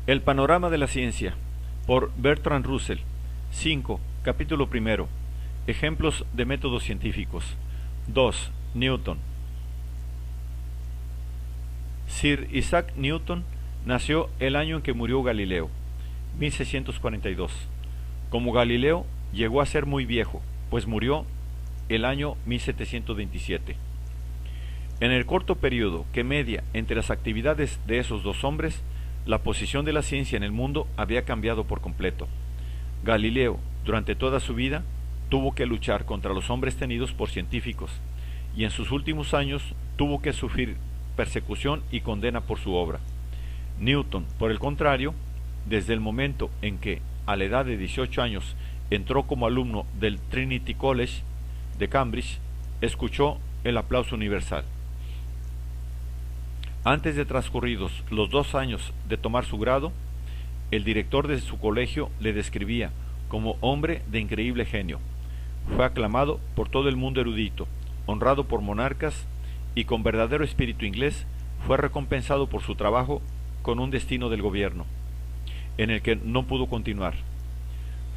El panorama de la ciencia, por Bertrand Russell. 5. Capítulo primero. Ejemplos de métodos científicos. 2. Newton. Sir Isaac Newton nació el año en que murió Galileo, 1642. Como Galileo, llegó a ser muy viejo, pues murió el año 1727. En el corto periodo que media entre las actividades de esos dos hombres, la posición de la ciencia en el mundo había cambiado por completo. Galileo, durante toda su vida, tuvo que luchar contra los hombres tenidos por científicos, y en sus últimos años tuvo que sufrir persecución y condena por su obra. Newton, por el contrario, desde el momento en que, a la edad de 18 años, entró como alumno del Trinity College de Cambridge, escuchó el aplauso universal. Antes de transcurridos los 2 años de tomar su grado, el director de su colegio le describía como hombre de increíble genio. Fue aclamado por todo el mundo erudito, honrado por monarcas y con verdadero espíritu inglés fue recompensado por su trabajo con un destino del gobierno, en el que no pudo continuar.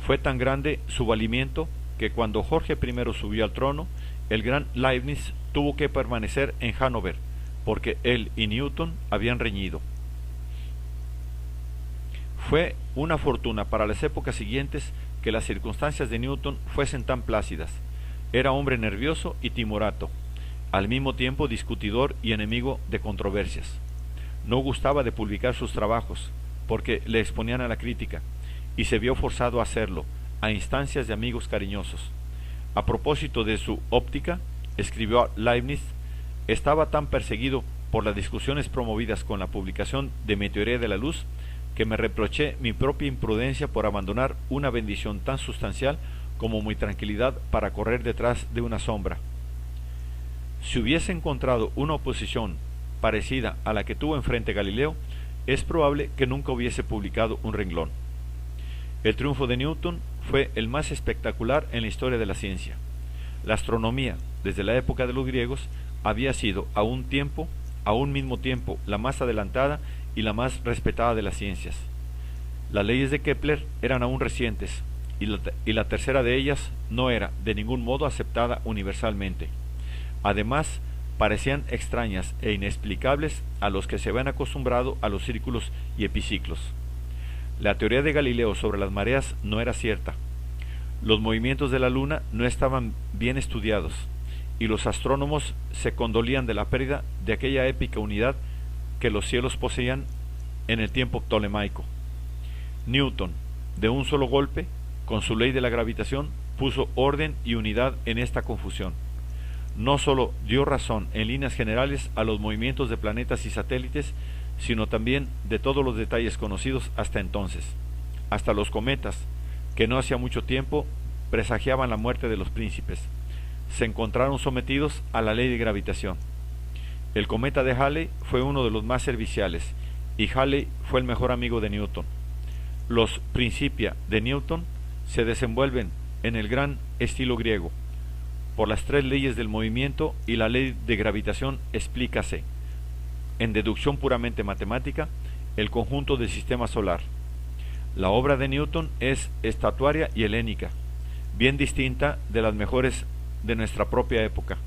Fue tan grande su valimiento que cuando Jorge I subió al trono, el gran Leibniz tuvo que permanecer en Hannover, porque él y Newton habían reñido. Fue una fortuna para las épocas siguientes que las circunstancias de Newton fuesen tan plácidas. Era hombre nervioso y timorato, al mismo tiempo discutidor y enemigo de controversias. No gustaba de publicar sus trabajos, porque le exponían a la crítica, y se vio forzado a hacerlo, a instancias de amigos cariñosos. A propósito de su óptica, escribió Leibniz: estaba tan perseguido por las discusiones promovidas con la publicación de mi teoría de la luz, que me reproché mi propia imprudencia por abandonar una bendición tan sustancial como mi tranquilidad para correr detrás de una sombra. Si hubiese encontrado una oposición parecida a la que tuvo enfrente Galileo, es probable que nunca hubiese publicado un renglón. El triunfo de Newton fue el más espectacular en la historia de la ciencia. La astronomía, desde la época de los griegos, había sido a un mismo tiempo, la más adelantada y la más respetada de las ciencias. Las leyes de Kepler eran aún recientes, y la tercera de ellas no era de ningún modo aceptada universalmente. Además, parecían extrañas e inexplicables a los que se habían acostumbrado a los círculos y epiciclos. La teoría de Galileo sobre las mareas no era cierta. Los movimientos de la luna no estaban bien estudiados, y los astrónomos se condolían de la pérdida de aquella épica unidad que los cielos poseían en el tiempo ptolemaico. Newton, de un solo golpe, con su ley de la gravitación, puso orden y unidad en esta confusión. No sólo dio razón en líneas generales a los movimientos de planetas y satélites, sino también de todos los detalles conocidos hasta entonces, hasta los cometas, que no hacía mucho tiempo presagiaban la muerte de los príncipes. Se encontraron sometidos a la ley de gravitación. El cometa de Halley fue uno de los más serviciales, y Halley fue el mejor amigo de Newton. Los Principia de Newton se desenvuelven en el gran estilo griego. Por las 3 leyes del movimiento y la ley de gravitación explícase, en deducción puramente matemática, el conjunto del sistema solar. La obra de Newton es estatuaria y helénica, bien distinta de las mejores de nuestra propia época.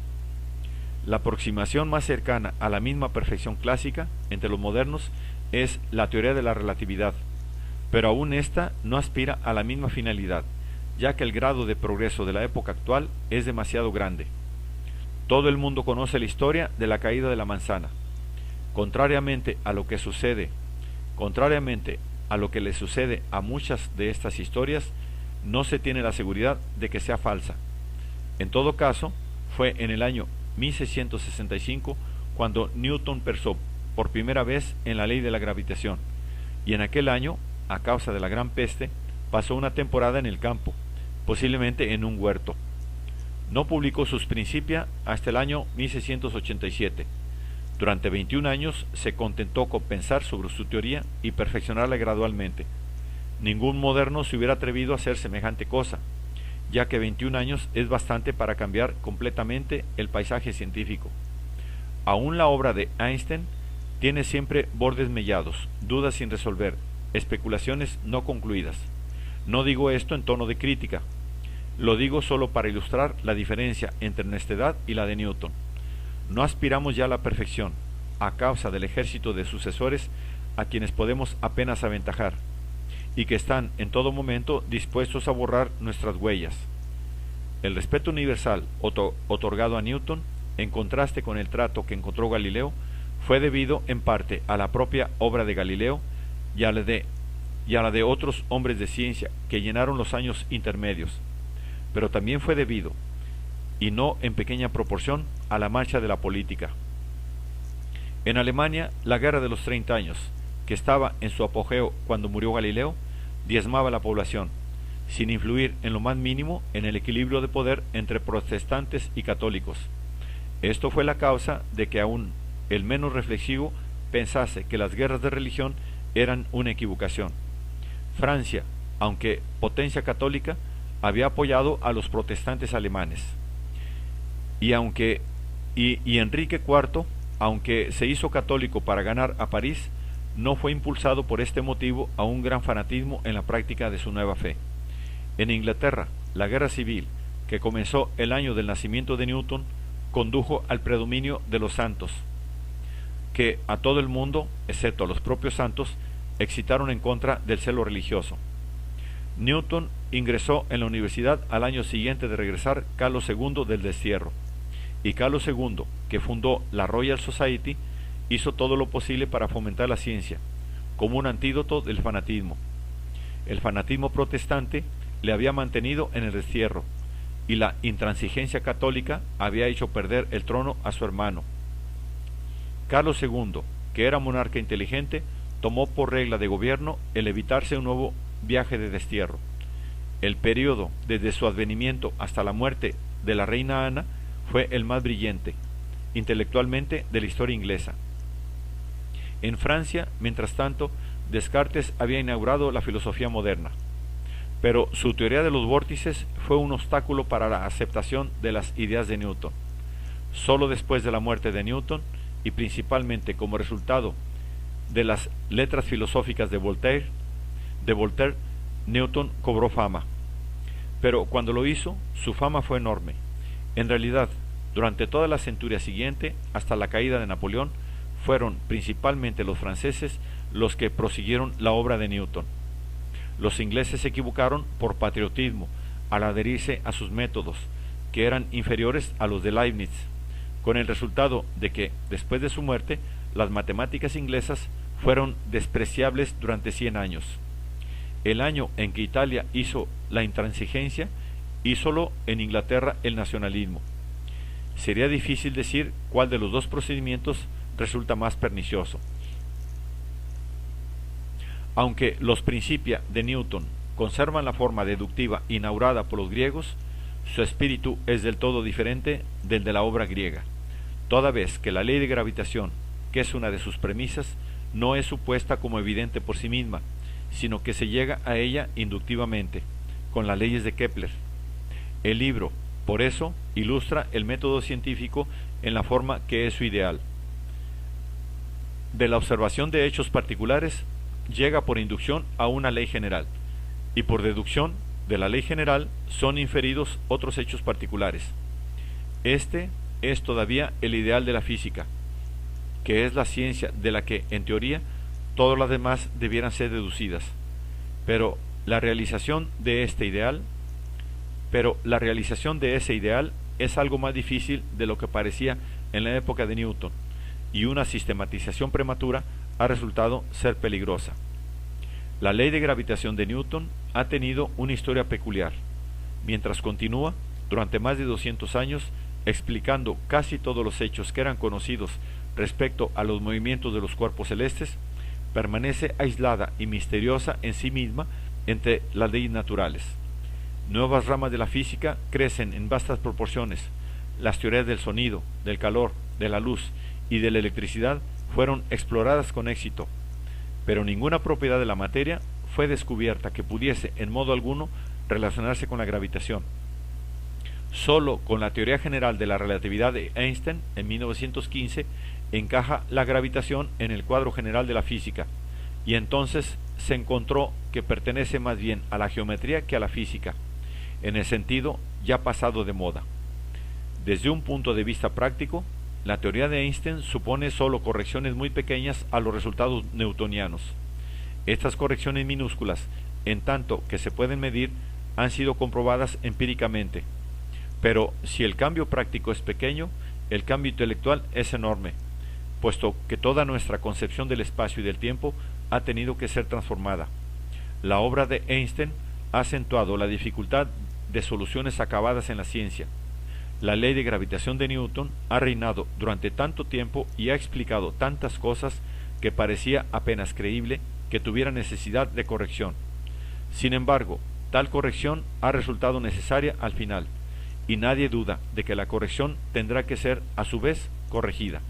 La aproximación más cercana a la misma perfección clásica entre los modernos es la teoría de la relatividad, pero aún ésta no aspira a la misma finalidad, ya que el grado de progreso de la época actual es demasiado grande. Todo el mundo conoce la historia de la caída de la manzana. Contrariamente a lo que le sucede a muchas de estas historias, no se tiene la seguridad de que sea falsa. En todo caso, fue en el año 1665 cuando Newton pensó por primera vez en la ley de la gravitación, y en aquel año, a causa de la gran peste, pasó una temporada en el campo, posiblemente en un huerto. No publicó sus Principia hasta el año 1687. Durante 21 años se contentó con pensar sobre su teoría y perfeccionarla gradualmente. Ningún moderno se hubiera atrevido a hacer semejante cosa, ya que 21 años es bastante para cambiar completamente el paisaje científico. Aún la obra de Einstein tiene siempre bordes mellados, dudas sin resolver, especulaciones no concluidas. No digo esto en tono de crítica, lo digo solo para ilustrar la diferencia entre nuestra edad y la de Newton. No aspiramos ya a la perfección, a causa del ejército de sucesores a quienes podemos apenas aventajar, y que están en todo momento dispuestos a borrar nuestras huellas. El respeto universal otorgado a Newton, en contraste con el trato que encontró Galileo, fue debido en parte a la propia obra de Galileo y a la de otros hombres de ciencia que llenaron los años intermedios, pero también fue debido, y no en pequeña proporción, a la marcha de la política. En Alemania, la Guerra de los 30 años, que estaba en su apogeo cuando murió Galileo, diezmaba la población, sin influir en lo más mínimo en el equilibrio de poder entre protestantes y católicos. Esto fue la causa de que aún el menos reflexivo pensase que las guerras de religión eran una equivocación. Francia, aunque potencia católica, había apoyado a los protestantes alemanes. Y Enrique IV, aunque se hizo católico para ganar a París, no fue impulsado por este motivo a un gran fanatismo en la práctica de su nueva fe. En Inglaterra, la guerra civil, que comenzó el año del nacimiento de Newton, condujo al predominio de los santos, que a todo el mundo, excepto a los propios santos, excitaron en contra del celo religioso. Newton ingresó en la universidad al año siguiente de regresar Carlos II del destierro, y Carlos II, que fundó la Royal Society, hizo todo lo posible para fomentar la ciencia, como un antídoto del fanatismo. El fanatismo protestante le había mantenido en el destierro, y la intransigencia católica había hecho perder el trono a su hermano. Carlos II, que era monarca inteligente, tomó por regla de gobierno el evitarse un nuevo viaje de destierro. El periodo desde su advenimiento hasta la muerte de la reina Ana fue el más brillante, intelectualmente, de la historia inglesa. En Francia, mientras tanto, Descartes había inaugurado la filosofía moderna, pero su teoría de los vórtices fue un obstáculo para la aceptación de las ideas de Newton. Solo después de la muerte de Newton, y principalmente como resultado de las letras filosóficas de Voltaire, Newton cobró fama. Pero cuando lo hizo, su fama fue enorme. En realidad, durante toda la centuria siguiente, hasta la caída de Napoleón, fueron principalmente los franceses los que prosiguieron la obra de Newton. Los ingleses se equivocaron por patriotismo al adherirse a sus métodos, que eran inferiores a los de Leibniz, con el resultado de que, después de su muerte, las matemáticas inglesas fueron despreciables durante 100 años. El año en que Italia hizo la intransigencia, hízolo en Inglaterra el nacionalismo. Sería difícil decir cuál de los dos procedimientos resulta más pernicioso. Aunque los Principia de Newton conservan la forma deductiva inaugurada por los griegos, su espíritu es del todo diferente del de la obra griega, toda vez que la ley de gravitación, que es una de sus premisas, no es supuesta como evidente por sí misma, sino que se llega a ella inductivamente, con las leyes de Kepler. El libro, por eso, ilustra el método científico en la forma que es su ideal. De la observación de hechos particulares, llega por inducción a una ley general, y por deducción de la ley general son inferidos otros hechos particulares. Este es todavía el ideal de la física, que es la ciencia de la que, en teoría, todas las demás debieran ser deducidas. Pero la realización de ese ideal es algo más difícil de lo que parecía en la época de Newton, y una sistematización prematura ha resultado ser peligrosa. La ley de gravitación de Newton ha tenido una historia peculiar, mientras continúa, durante más de 200 años, explicando casi todos los hechos que eran conocidos respecto a los movimientos de los cuerpos celestes, permanece aislada y misteriosa en sí misma entre las leyes naturales. Nuevas ramas de la física crecen en vastas proporciones. Las teorías del sonido, del calor, de la luz y de la electricidad fueron exploradas con éxito, pero ninguna propiedad de la materia fue descubierta que pudiese en modo alguno relacionarse con la gravitación. Solo con la teoría general de la relatividad de Einstein en 1915 encaja la gravitación en el cuadro general de la física, y entonces se encontró que pertenece más bien a la geometría que a la física, en el sentido ya pasado de moda. Desde un punto de vista práctico, la teoría de Einstein supone solo correcciones muy pequeñas a los resultados newtonianos. Estas correcciones minúsculas, en tanto que se pueden medir, han sido comprobadas empíricamente. Pero si el cambio práctico es pequeño, el cambio intelectual es enorme, puesto que toda nuestra concepción del espacio y del tiempo ha tenido que ser transformada. La obra de Einstein ha acentuado la dificultad de soluciones acabadas en la ciencia. La ley de gravitación de Newton ha reinado durante tanto tiempo y ha explicado tantas cosas que parecía apenas creíble que tuviera necesidad de corrección. Sin embargo, tal corrección ha resultado necesaria al final, y nadie duda de que la corrección tendrá que ser a su vez corregida.